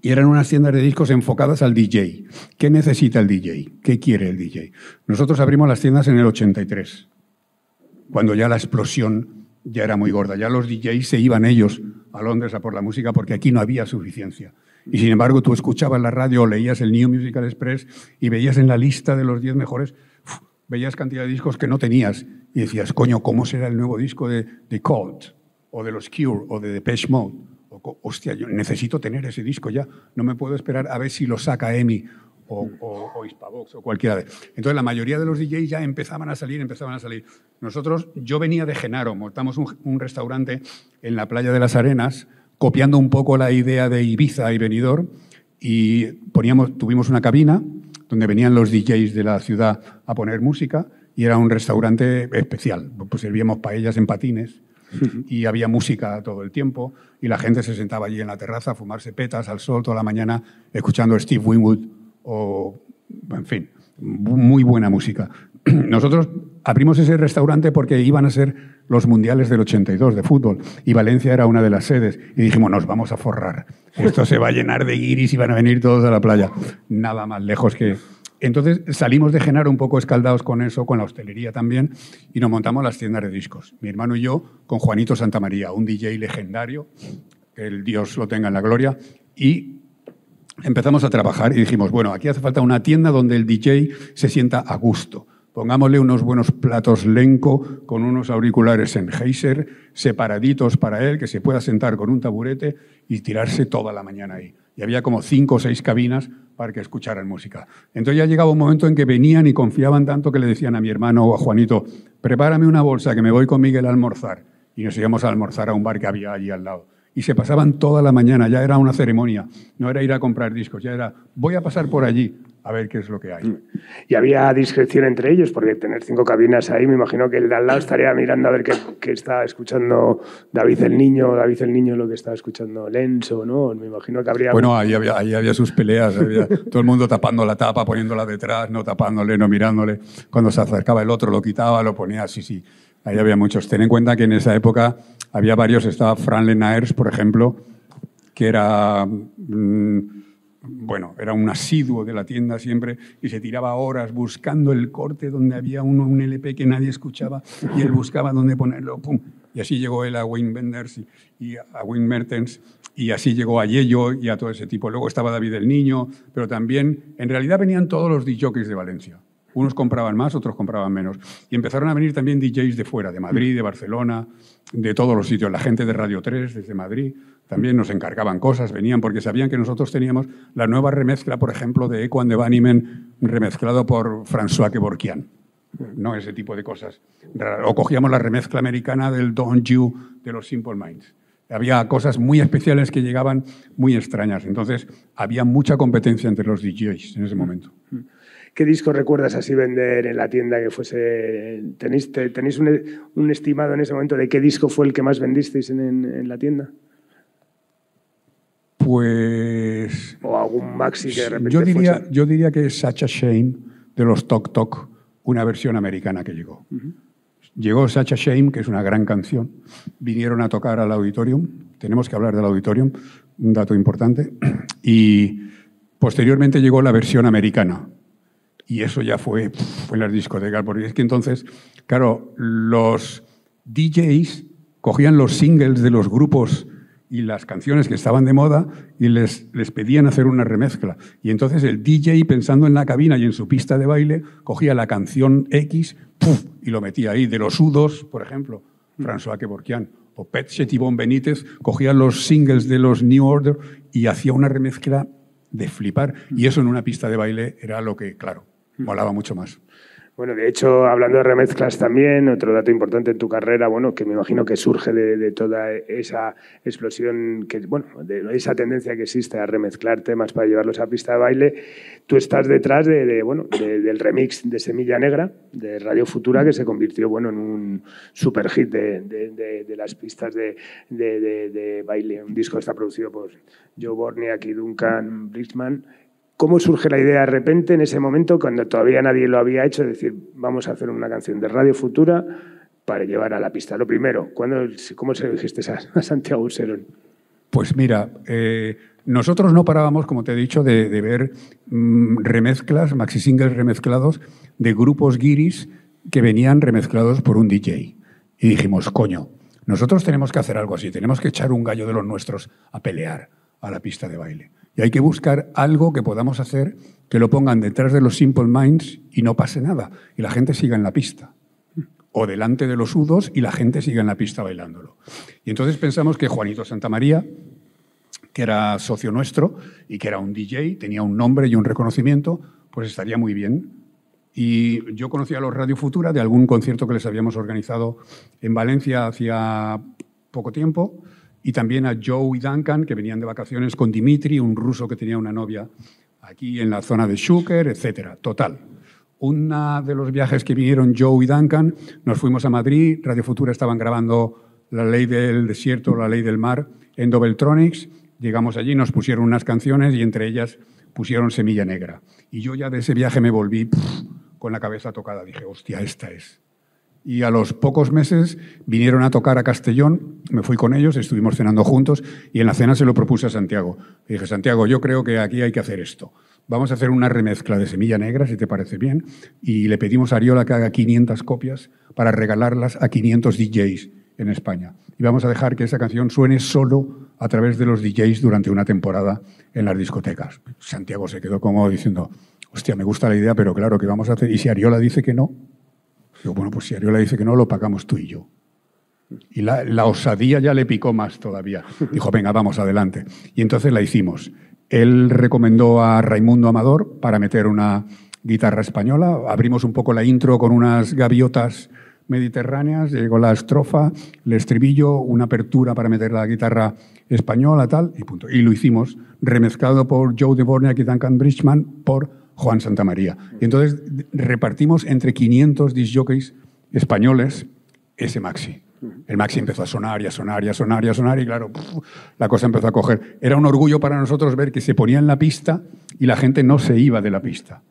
y eran unas tiendas de discos enfocadas al DJ. ¿Qué necesita el DJ? ¿Qué quiere el DJ? Nosotros abrimos las tiendas en el 83, cuando ya la explosión ya era muy gorda. Ya los DJs se iban ellos a Londres a por la música porque aquí no había suficiencia. Y sin embargo, tú escuchabas la radio o leías el New Musical Express y veías en la lista de los 10 mejores, veías cantidad de discos que no tenías. Y decías, coño, ¿cómo será el nuevo disco de Cult? O de los Cure, o de Depeche Mode. Hostia, yo necesito tener ese disco ya. No me puedo esperar a ver si lo saca EMI o Hispavox o cualquiera de. Entonces, la mayoría de los DJs ya empezaban a salir. Yo venía de Genaro, montamos un restaurante en la playa de las Arenas, copiando un poco la idea de Ibiza y Benidorm, y tuvimos una cabina donde venían los DJs de la ciudad a poner música, y era un restaurante especial. Pues servíamos paellas en patines, y había música todo el tiempo, y la gente se sentaba allí en la terraza a fumarse petas al sol toda la mañana, escuchando a Steve Winwood, o, en fin, muy buena música. Nosotros abrimos ese restaurante porque iban a ser los mundiales del 82 de fútbol, y Valencia era una de las sedes, y dijimos, nos vamos a forrar, esto se va a llenar de guiris y van a venir todos a la playa. Nada más lejos que... Entonces salimos de Genaro un poco escaldados con eso, con la hostelería también, y nos montamos las tiendas de discos. Mi hermano y yo, con Juanito Santamaría, un DJ legendario, que el Dios lo tenga en la gloria, y empezamos a trabajar y dijimos, bueno, aquí hace falta una tienda donde el DJ se sienta a gusto. Pongámosle unos buenos platos Lenco con unos auriculares Sennheiser separaditos para él, que se pueda sentar con un taburete y tirarse toda la mañana ahí. Y había como 5 o 6 cabinas para que escucharan música. Entonces ya llegaba un momento en que venían y confiaban tanto que le decían a mi hermano o a Juanito, prepárame una bolsa que me voy con Miguel a almorzar. Y nos íbamos a almorzar a un bar que había allí al lado. Y se pasaban toda la mañana, ya era una ceremonia. No era ir a comprar discos, ya era, voy a pasar por allí a ver qué es lo que hay. Y había discreción entre ellos, porque tener 5 cabinas ahí, me imagino que el de al lado estaría mirando a ver qué está escuchando David el Niño lo que estaba escuchando Lenzo, ¿no? Me imagino que habría... Bueno, ahí había sus peleas, todo el mundo tapando la tapa, poniéndola detrás, no tapándole, no mirándole. Cuando se acercaba el otro, lo quitaba, lo ponía, sí. Ahí había muchos. Ten en cuenta que en esa época había varios, estaba Fran Lenaers, por ejemplo, que era... era un asiduo de la tienda siempre y se tiraba horas buscando el corte donde había un LP que nadie escuchaba y él buscaba dónde ponerlo, pum. Y así llegó él a Wayne Benders y a Wayne Mertens, y así llegó a Yello y a todo ese tipo. Luego estaba David el Niño, pero también, en realidad venían todos los DJs de Valencia. Unos compraban más, otros compraban menos. Y empezaron a venir también DJs de fuera, de Madrid, de Barcelona, de todos los sitios. La gente de Radio 3, desde Madrid, también nos encargaban cosas, venían porque sabían que nosotros teníamos la nueva remezcla, por ejemplo, de Echo and the Bunnymen, remezclado por François Kevorkian. No ese tipo de cosas. O cogíamos la remezcla americana del Don't You de los Simple Minds. Había cosas muy especiales que llegaban muy extrañas. Entonces, había mucha competencia entre los DJs en ese momento. ¿Qué disco recuerdas así vender en la tienda que fuese? ¿Tenéis un estimado en ese momento de qué disco fue el que más vendisteis en la tienda? Pues... ¿O algún maxi que de repente yo diría que es Such a Shame de los Tok Tok, una versión americana que llegó. Llegó Such a Shame, que es una gran canción. Vinieron a tocar al Auditorium. Tenemos que hablar del Auditorium, un dato importante. Y posteriormente llegó la versión americana. Y eso ya fue en las discotecas, porque es que entonces, claro, los DJs cogían los singles de los grupos y las canciones que estaban de moda y les pedían hacer una remezcla. Y entonces el DJ, pensando en la cabina y en su pista de baile, cogía la canción X y lo metía ahí. De los U2, por ejemplo, François Kevorkian, o Pet Shep y Bon Benítez, cogía los singles de los New Order y hacía una remezcla de flipar. Y eso en una pista de baile era lo que, claro, molaba mucho más. Bueno, de hecho, hablando de remezclas también, otro dato importante en tu carrera, bueno, que me imagino que surge de toda esa explosión, de esa tendencia que existe a remezclar temas para llevarlos a pista de baile. Tú estás detrás del remix de Semilla Negra, de Radio Futura, que se convirtió, en un super hit de las pistas de baile. Un disco que está producido por Joe Borniak y Duncan Bridgman. ¿Cómo surge la idea de repente en ese momento, cuando todavía nadie lo había hecho, de decir, vamos a hacer una canción de Radio Futura para llevar a la pista? Lo primero, ¿cómo se lo dijiste a Santiago Userón? Pues mira, nosotros no parábamos, como te he dicho, de ver remezclas, maxi singles remezclados de grupos guiris que venían remezclados por un DJ. Y dijimos, coño, nosotros tenemos que hacer algo así, tenemos que echar un gallo de los nuestros a pelear a la pista de baile. Y hay que buscar algo que podamos hacer que lo pongan detrás de los Simple Minds y no pase nada. Y la gente siga en la pista. O delante de los U2 y la gente siga en la pista bailándolo. Y entonces pensamos que Juanito Santamaría, que era socio nuestro y que era un DJ, tenía un nombre y un reconocimiento, pues estaría muy bien. Y yo conocía a los Radio Futura de algún concierto que les habíamos organizado en Valencia hacía poco tiempo. Y también a Joe y Duncan, que venían de vacaciones con Dimitri, un ruso que tenía una novia aquí en la zona de Xúquer, etc. Total. Uno de los viajes que vinieron Joe y Duncan, nos fuimos a Madrid, Radio Futura estaban grabando La Ley del Desierto, La Ley del Mar, en Dobeltronics. Llegamos allí, nos pusieron unas canciones y entre ellas pusieron Semilla Negra. Y yo ya de ese viaje me volví con la cabeza tocada. Dije, hostia, esta es. Y a los pocos meses vinieron a tocar a Castellón, me fui con ellos, estuvimos cenando juntos y en la cena se lo propuse a Santiago. Le dije, Santiago, yo creo que aquí hay que hacer esto. Vamos a hacer una remezcla de Semilla Negra, si te parece bien, y le pedimos a Ariola que haga 500 copias para regalarlas a 500 DJs en España. Y vamos a dejar que esa canción suene solo a través de los DJs durante una temporada en las discotecas. Santiago se quedó como diciendo, hostia, me gusta la idea, pero claro, ¿qué vamos a hacer? Y si Ariola dice que no... Digo, bueno, pues si Ariola dice que no, lo pagamos tú y yo. Y la osadía ya le picó más todavía. Dijo, venga, vamos, adelante. Y entonces la hicimos. Él recomendó a Raimundo Amador para meter una guitarra española. Abrimos un poco la intro con unas gaviotas mediterráneas. Llegó la estrofa, el estribillo, una apertura para meter la guitarra española, tal, y punto. Y lo hicimos, remezclado por Joe de Borniak y Duncan Bridgman por Juan Santamaría. Y entonces repartimos entre 500 disc jockeys españoles ese maxi. El maxi empezó a sonar y a sonar y a sonar y a sonar y claro, la cosa empezó a coger. Era un orgullo para nosotros ver que se ponía en la pista y la gente no se iba de la pista.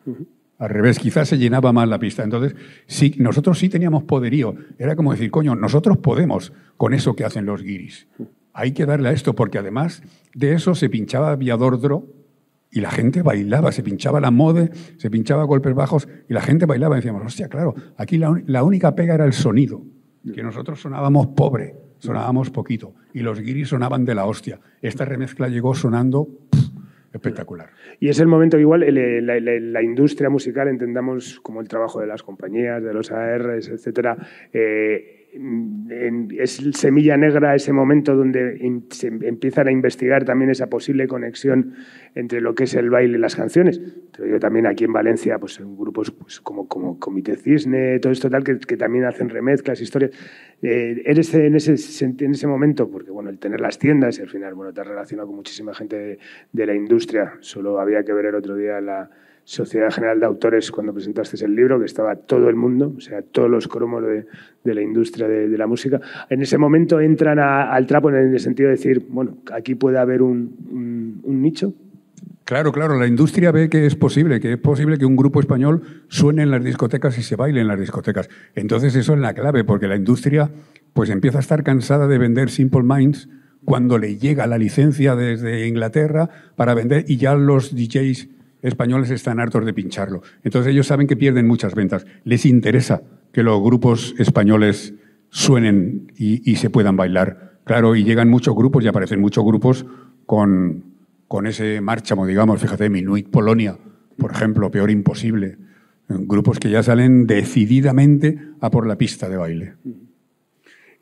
Al revés, quizás se llenaba más la pista. Entonces, sí, nosotros sí teníamos poderío. Era como decir, coño, nosotros podemos con eso que hacen los guiris. Hay que darle a esto porque además de eso se pinchaba Viadordro. Y la gente bailaba, se pinchaba la mode, se pinchaba golpes bajos y la gente bailaba. Y decíamos, hostia, claro, aquí la única pega era el sonido, que nosotros sonábamos pobre, sonábamos poquito, y los guiris sonaban de la hostia. Esta remezcla llegó sonando espectacular. Y es el momento que igual la industria musical, entendamos como el trabajo de las compañías, de los ARs, etcétera, es Semilla Negra ese momento donde se empiezan a investigar también esa posible conexión entre lo que es el baile y las canciones. Te lo digo también aquí en Valencia, pues en grupos pues, como Comité Cisne, todo esto tal, que también hacen remezclas, historias. ¿Eres en ese momento? Porque bueno, el tener las tiendas, al final, bueno, te has relacionado con muchísima gente de la industria. Solo había que ver el otro día Sociedad General de Autores cuando presentaste el libro, que estaba todo el mundo, o sea, todos los cromos de la industria de la música. En ese momento entran al trapo en el sentido de decir, bueno, aquí puede haber un nicho. Claro, la industria ve que es posible que un grupo español suene en las discotecas y se baile en las discotecas. Entonces eso es la clave, porque la industria pues empieza a estar cansada de vender Simple Minds cuando le llega la licencia desde Inglaterra para vender y ya los DJs españoles están hartos de pincharlo. Entonces ellos saben que pierden muchas ventas. Les interesa que los grupos españoles suenen y se puedan bailar. Claro, y llegan muchos grupos y aparecen muchos grupos con ese márchamo, digamos. Fíjate, Minuit Polonia, por ejemplo, Peor Imposible. Grupos que ya salen decididamente a por la pista de baile.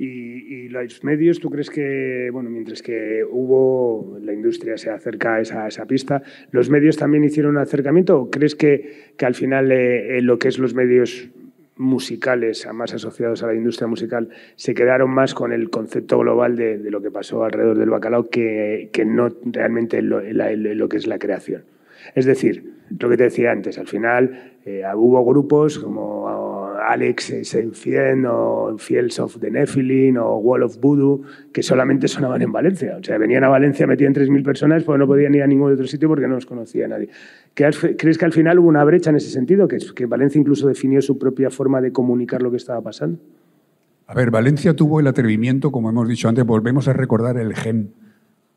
Y los medios, ¿tú crees que, bueno, mientras que la industria se acerca a esa pista, los medios también hicieron un acercamiento? ¿O crees que al final lo que es los medios musicales, más asociados a la industria musical, se quedaron más con el concepto global de lo que pasó alrededor del bacalao que no realmente lo que es la creación? Es decir, lo que te decía antes, al final hubo grupos como Alex Senfien o Fields of the Nephilim o Wall of Voodoo que solamente sonaban en Valencia. O sea, venían a Valencia, metían 3.000 personas, pues no podían ir a ningún otro sitio porque no los conocía nadie. ¿Crees que al final hubo una brecha en ese sentido? ¿Que Valencia incluso definió su propia forma de comunicar lo que estaba pasando? A ver, Valencia tuvo el atrevimiento, como hemos dicho antes, volvemos a recordar el gen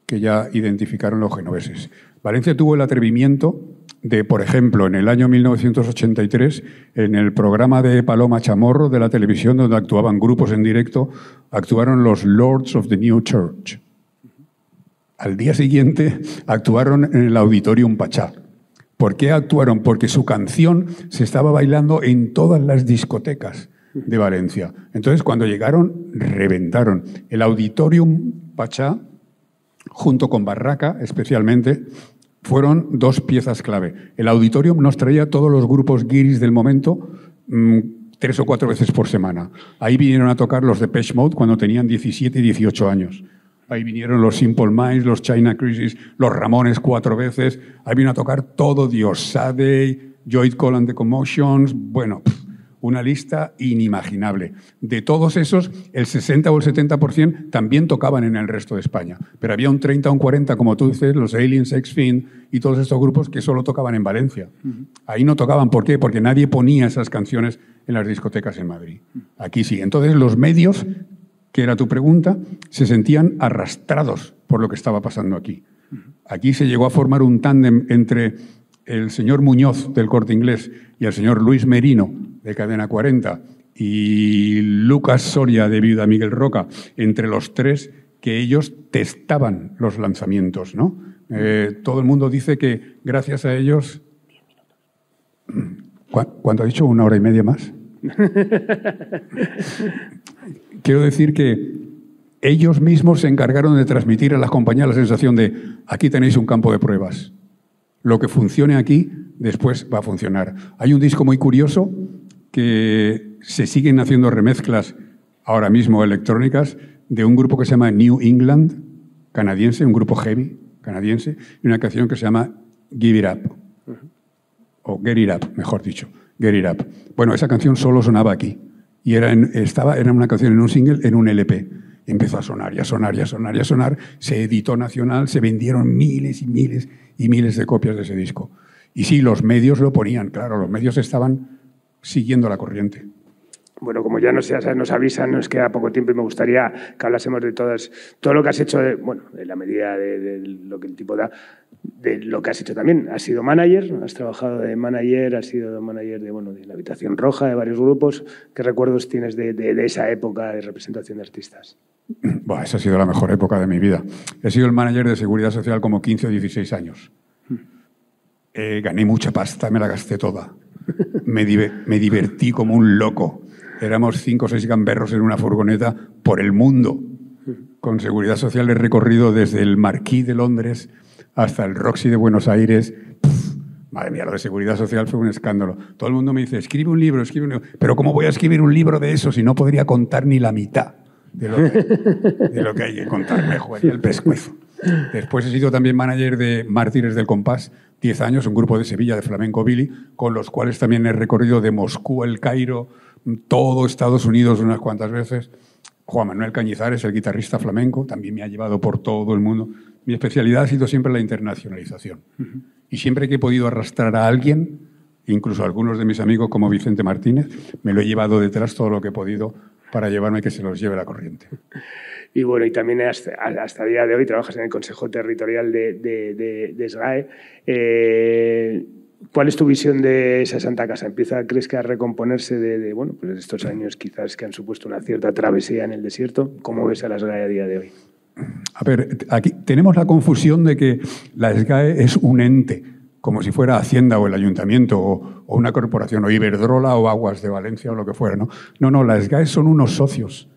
que ya identificaron los genoveses. Valencia tuvo el atrevimiento de, por ejemplo, en el año 1983, en el programa de Paloma Chamorro de la televisión, donde actuaban grupos en directo, actuaron los Lords of the New Church. Al día siguiente actuaron en el Auditorium Pachá. ¿Por qué actuaron? Porque su canción se estaba bailando en todas las discotecas de Valencia. Entonces, cuando llegaron, reventaron. El Auditorium Pachá, junto con Barraca, especialmente, fueron dos piezas clave. El Auditorium nos traía todos los grupos guiris del momento 3 o 4 veces por semana. Ahí vinieron a tocar los Depeche Mode cuando tenían 17 y 18 años. Ahí vinieron los Simple Minds, los China Crisis, los Ramones 4 veces. Ahí vino a tocar todo Diosade, Joy Call and the Commotions. Bueno, una lista inimaginable. De todos esos, el 60 o el 70% también tocaban en el resto de España. Pero había un 30 o un 40, como tú dices, los Aliens, X-Fin y todos estos grupos que solo tocaban en Valencia. Ahí no tocaban. ¿Por qué? Porque nadie ponía esas canciones en las discotecas en Madrid. Aquí sí. Entonces los medios, que era tu pregunta, se sentían arrastrados por lo que estaba pasando aquí. Aquí se llegó a formar un tándem entre el señor Muñoz del Corte Inglés y el señor Luis Merino de Cadena 40 y Lucas Soria de Viuda Miguel Roca, entre los tres, que ellos testaban los lanzamientos, ¿no? Todo el mundo dice que gracias a ellos... ¿Cuánto ha dicho? ¿1 hora y media más? Quiero decir que ellos mismos se encargaron de transmitir a las compañías la sensación de aquí tenéis un campo de pruebas. Lo que funcione aquí, después va a funcionar. Hay un disco muy curioso que se siguen haciendo remezclas ahora mismo electrónicas de un grupo que se llama New England, canadiense, un grupo heavy canadiense, y una canción que se llama Give It Up, o Get It Up, mejor dicho, Get It Up. Bueno, esa canción solo sonaba aquí, y era una canción en un single, en un LP. Empezó a sonar, y a sonar, y a sonar, y a sonar. Se editó nacional, se vendieron miles y miles y miles de copias de ese disco. Y sí, los medios lo ponían, claro, los medios estaban siguiendo la corriente. Bueno, como ya nos avisan, nos queda poco tiempo y me gustaría que hablásemos de todo lo que has hecho, en la medida de lo que el tipo da, de lo que has hecho también. Has sido manager, has trabajado de manager, has sido manager de la Habitación Roja, de varios grupos. ¿Qué recuerdos tienes de esa época de representación de artistas? Bueno, esa ha sido la mejor época de mi vida. He sido el manager de Seguridad Social como 15 o 16 años. Gané mucha pasta, me la gasté toda. Me divertí como un loco. Éramos 5 o 6 gamberros en una furgoneta por el mundo. Con Seguridad Social he recorrido desde el Marquis de Londres hasta el Roxy de Buenos Aires. Madre mía, lo de Seguridad Social fue un escándalo. Todo el mundo me dice, escribe un libro. Pero ¿cómo voy a escribir un libro de eso si no podría contar ni la mitad de lo que hay que contar? Me jugaría el pescuezo. Después he sido también manager de Mártires del Compás, 10 años, un grupo de Sevilla de flamenco Billy, con los cuales también he recorrido de Moscú a El Cairo, todo Estados Unidos unas cuantas veces. Juan Manuel Cañizares, el guitarrista flamenco, también me ha llevado por todo el mundo. Mi especialidad ha sido siempre la internacionalización. Y siempre que he podido arrastrar a alguien, incluso a algunos de mis amigos como Vicente Martínez, me lo he llevado detrás todo lo que he podido para llevarme que se los lleve la corriente. Y bueno, y también hasta el día de hoy trabajas en el Consejo Territorial de SGAE. ¿Cuál es tu visión de esa Santa Casa? ¿Crees que a recomponerse de estos años quizás que han supuesto una cierta travesía en el desierto? ¿Cómo ves a la SGAE a día de hoy? A ver, aquí tenemos la confusión de que la SGAE es un ente, como si fuera Hacienda o el Ayuntamiento o una corporación, o Iberdrola o Aguas de Valencia o lo que fuera, ¿no? No, las SGAE son unos socios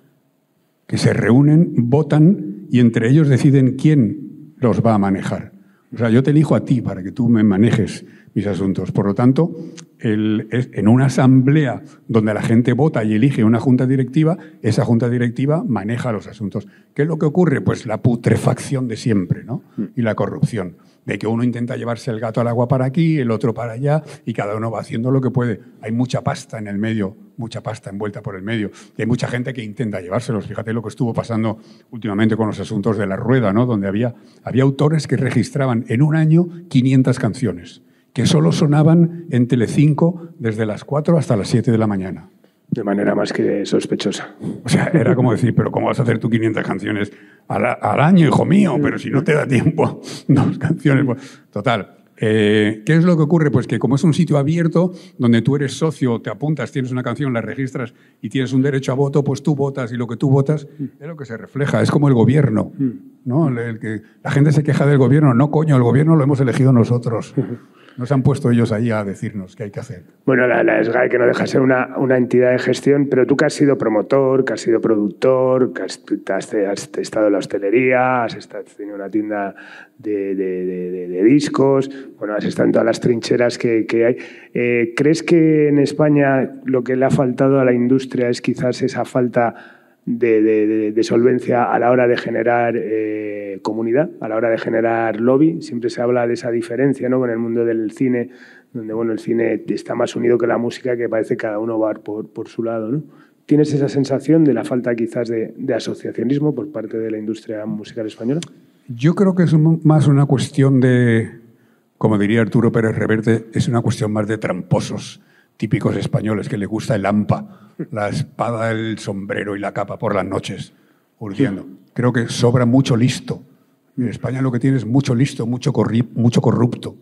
que se reúnen, votan y entre ellos deciden quién los va a manejar. O sea, yo te elijo a ti para que tú me manejes mis asuntos. Por lo tanto, en una asamblea donde la gente vota y elige una junta directiva, esa junta directiva maneja los asuntos. ¿Qué es lo que ocurre? Pues la putrefacción de siempre, ¿no? Y la corrupción. De que uno intenta llevarse el gato al agua para aquí, el otro para allá, y cada uno va haciendo lo que puede. Hay mucha pasta en el medio, mucha pasta envuelta por el medio. Y hay mucha gente que intenta llevárselos. Fíjate lo que estuvo pasando últimamente con los asuntos de La Rueda, ¿no? Donde había autores que registraban en un año 500 canciones, que solo sonaban en Telecinco desde las 4 hasta las 7 de la mañana. De manera más que sospechosa. O sea, era como decir, pero ¿cómo vas a hacer tú 500 canciones al año, hijo mío? Pero si no te da tiempo, 2 canciones. Pues, total. ¿Qué es lo que ocurre? Pues que como es un sitio abierto, donde tú eres socio, te apuntas, tienes una canción, la registras y tienes un derecho a voto, pues tú votas y lo que tú votas es lo que se refleja. Es como el gobierno, ¿no? La gente se queja del gobierno. No, coño, el gobierno lo hemos elegido nosotros. Nos han puesto ellos ahí a decirnos qué hay que hacer. Bueno, la SGAE, que no deja de ser una entidad de gestión, pero tú que has sido promotor, que has sido productor, que has estado en la hostelería, has tenido una tienda de discos, bueno, has estado en todas las trincheras que hay. ¿Crees que en España lo que le ha faltado a la industria es quizás esa falta de solvencia a la hora de generar comunidad, a la hora de generar lobby? Siempre se habla de esa diferencia, ¿no?, con el mundo del cine, donde el cine está más unido que la música, que parece que cada uno va por su lado, ¿no? ¿Tienes esa sensación de la falta quizás de asociacionismo por parte de la industria musical española? Yo creo que es más una cuestión de, como diría Arturo Pérez Reverte, es una cuestión más de tramposos típicos españoles que les gusta el hampa, la espada, el sombrero y la capa por las noches, urgiendo. Creo que sobra mucho listo. En España lo que tiene es mucho listo, mucho corrupto,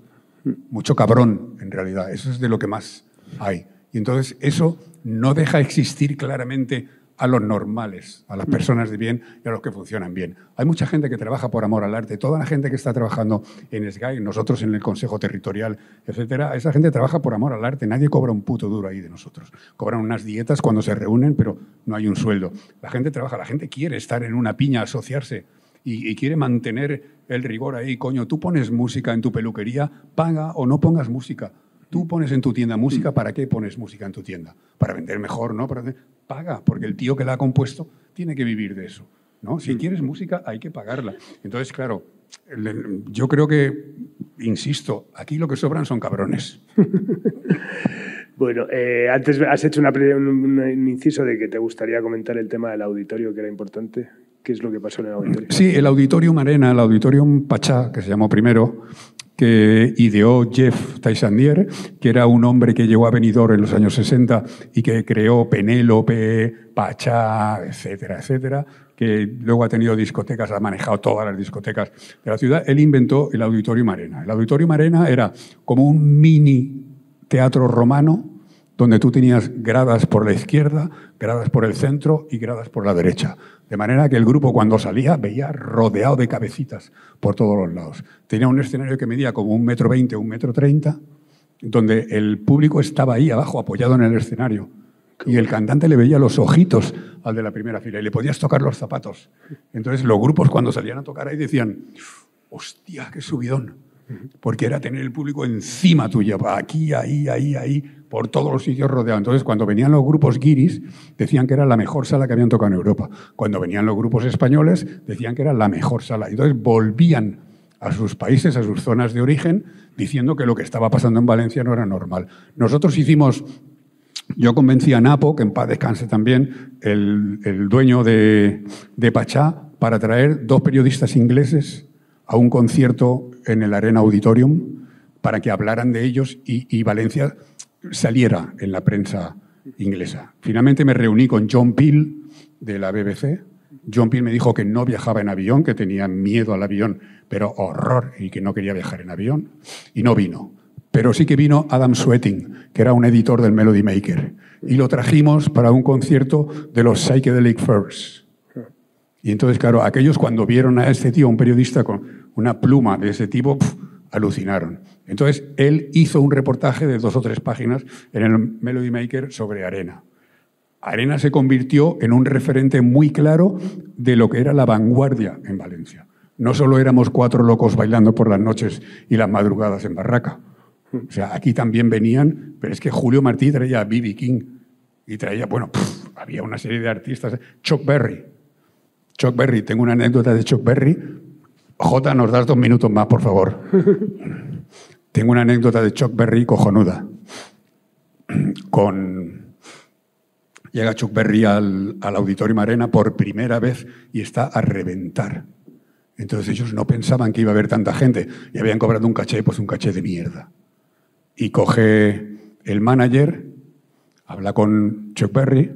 mucho cabrón, en realidad. Eso es de lo que más hay. Y entonces eso no deja existir claramente a los normales, a las personas de bien y a los que funcionan bien. Hay mucha gente que trabaja por amor al arte. Toda la gente que está trabajando en SGAE, nosotros en el Consejo Territorial, etcétera, esa gente trabaja por amor al arte. Nadie cobra un puto duro ahí de nosotros. Cobran unas dietas cuando se reúnen, pero no hay un sueldo. La gente trabaja, la gente quiere estar en una piña, asociarse y quiere mantener el rigor ahí. Coño, tú pones música en tu peluquería, paga o no pongas música. Tú pones en tu tienda música, ¿para qué pones música en tu tienda? Para vender mejor, ¿no? Paga, porque el tío que la ha compuesto tiene que vivir de eso, ¿no? Si quieres música, hay que pagarla. Entonces, claro, yo creo que, insisto, aquí lo que sobran son cabrones. Bueno, antes has hecho un inciso de que te gustaría comentar el tema del auditorio, que era importante. ¿Qué es lo que pasó en el auditorio? Sí, el Auditorium Arena, el Auditorium Pachá, que se llamó primero, que ideó Jeff Taisandier, que era un hombre que llegó a Benidorm en los años 60 y que creó Penélope, Pachá, etcétera, etcétera, que luego ha tenido discotecas, ha manejado todas las discotecas de la ciudad. Él inventó el Auditorium Arena. El Auditorium Arena era como un mini teatro romano donde tú tenías gradas por la izquierda, gradas por el centro y gradas por la derecha. De manera que el grupo, cuando salía, veía rodeado de cabecitas por todos los lados. Tenía un escenario que medía como 1,20 m, 1,30 m, donde el público estaba ahí abajo, apoyado en el escenario. Y el cantante le veía los ojitos al de la primera fila y le podías tocar los zapatos. Entonces los grupos, cuando salían a tocar ahí, decían, hostia, qué subidón. Porque era tener el público encima tuya, aquí, ahí, por todos los sitios rodeados. Entonces, cuando venían los grupos guiris, decían que era la mejor sala que habían tocado en Europa. Cuando venían los grupos españoles, decían que era la mejor sala. Entonces, volvían a sus países, a sus zonas de origen, diciendo que lo que estaba pasando en Valencia no era normal. Nosotros yo convencí a Napo, que en paz descanse también, el dueño de Pachá, para traer 2 periodistas ingleses a un concierto en el Arena Auditorium para que hablaran de ellos y Valencia saliera en la prensa inglesa. Finalmente me reuní con John Peel de la BBC. John Peel me dijo que no viajaba en avión, que tenía miedo al avión, pero horror, y que no quería viajar en avión, y no vino. Pero sí que vino Adam Sweating, que era un editor del Melody Maker, y lo trajimos para un concierto de los Psychedelic Furs. Y entonces, claro, aquellos cuando vieron a este tío, un periodista con una pluma de ese tipo, alucinaron. Entonces, él hizo un reportaje de 2 o 3 páginas en el Melody Maker sobre Arena. Arena se convirtió en un referente muy claro de lo que era la vanguardia en Valencia. No solo éramos 4 locos bailando por las noches y las madrugadas en barraca. O sea, aquí también venían, pero es que Julio Martí traía a B.B. King y traía, había una serie de artistas. Chuck Berry, tengo una anécdota de Chuck Berry. Jota, nos das 2 minutos más, por favor. Tengo una anécdota de Chuck Berry cojonuda. Llega Chuck Berry al Auditorium Arena por primera vez y está a reventar. Entonces ellos no pensaban que iba a haber tanta gente y habían cobrado un caché, pues un caché de mierda. Y coge el manager, habla con Chuck Berry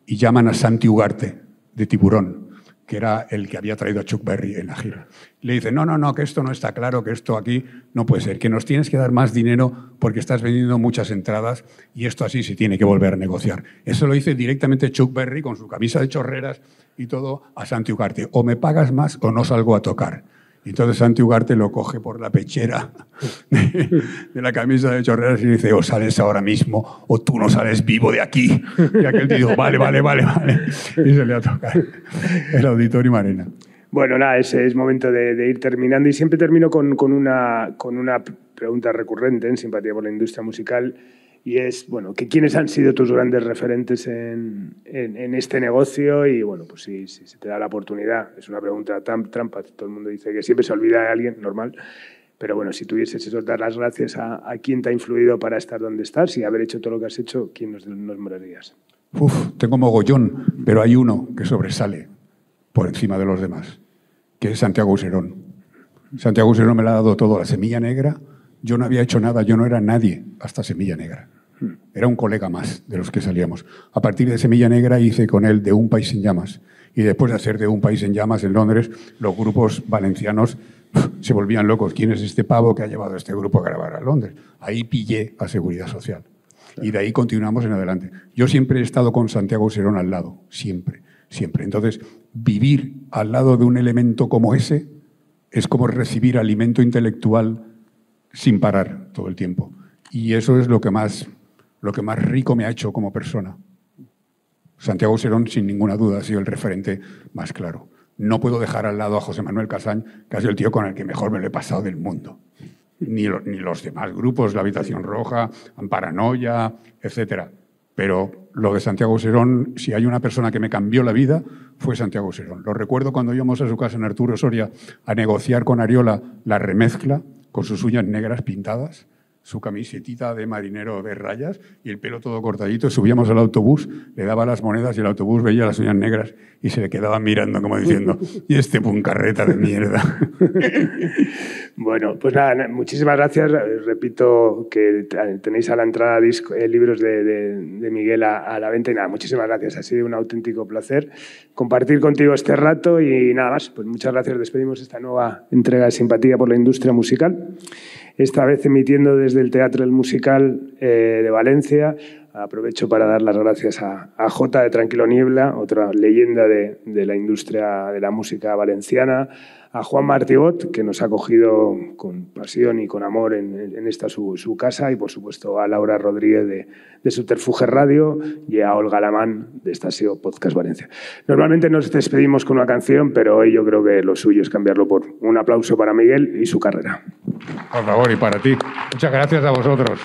y llaman a Santi Ugarte, de Tiburón, que era el que había traído a Chuck Berry en la gira. Le dice, no, que esto no está claro, que esto aquí no puede ser, que nos tienes que dar más dinero porque estás vendiendo muchas entradas y esto así se tiene que volver a negociar. Eso lo dice directamente Chuck Berry con su camisa de chorreras y todo a Santi Ugarte. O me pagas más o no salgo a tocar. Y entonces Santi Ugarte lo coge por la pechera de la camisa de chorreras y dice, o sales ahora mismo o tú no sales vivo de aquí. Y aquel tío dijo, vale. Y se le ha tocado el Auditorium Arena. Bueno, nada, es momento de ir terminando y siempre termino con una pregunta recurrente en Simpatía por la Industria Musical y es, ¿quiénes han sido tus grandes referentes en este negocio? Y bueno, pues si se te da la oportunidad, es una pregunta trampa, todo el mundo dice que siempre se olvida de alguien, normal, pero bueno, si tuvieses eso, dar las gracias a quién te ha influido para estar donde estás y haber hecho todo lo que has hecho, ¿quién nos morarías? Tengo mogollón, pero hay uno que sobresale por encima de los demás, que es Santiago Userón. Santiago Userón me lo ha dado todo, la Semilla Negra. Yo no había hecho nada, yo no era nadie hasta Semilla Negra. Era un colega más de los que salíamos. A partir de Semilla Negra hice con él De un País en Llamas. Y después de hacer De un País en Llamas en Londres, los grupos valencianos se volvían locos. ¿Quién es este pavo que ha llevado a este grupo a grabar a Londres? Ahí pillé a Seguridad Social. Claro. Y de ahí continuamos en adelante. Yo siempre he estado con Santiago Userón al lado, siempre. Entonces, vivir al lado de un elemento como ese es como recibir alimento intelectual sin parar todo el tiempo. Y eso es lo que más rico me ha hecho como persona. Santiago Userón, sin ninguna duda, ha sido el referente más claro. No puedo dejar al lado a José Manuel Casañ, que ha sido el tío con el que mejor me lo he pasado del mundo. Ni los demás grupos, La Habitación Roja, Paranoia, etc. Pero lo de Santiago Userón, si hay una persona que me cambió la vida, fue Santiago Userón. Lo recuerdo cuando íbamos a su casa en Arturo Soria a negociar con Ariola la remezcla, con sus uñas negras pintadas, su camisetita de marinero de rayas y el pelo todo cortadito. Subíamos al autobús, le daba las monedas y el autobús veía las uñas negras y se le quedaba mirando como diciendo, ¿y este puncarreta de mierda? Bueno, pues nada, muchísimas gracias. Repito que tenéis a la entrada libros de Miguel a la venta y nada, muchísimas gracias. Ha sido un auténtico placer compartir contigo este rato y nada más. Pues muchas gracias. Despedimos esta nueva entrega de Simpatía por la Industria Musical. Esta vez emitiendo desde el Teatro del Musical de Valencia. Aprovecho para dar las gracias a Jota de Tranquilo Niebla, otra leyenda de la industria de la música valenciana, a Juan Martibot, que nos ha acogido con pasión y con amor en esta su casa, y por supuesto a Laura Rodríguez de Subterfuge Radio y a Olga Lamán de Estasio Podcast Valencia. Normalmente nos despedimos con una canción, pero hoy yo creo que lo suyo es cambiarlo por un aplauso para Miguel y su carrera. Por favor, y para ti. Muchas gracias a vosotros.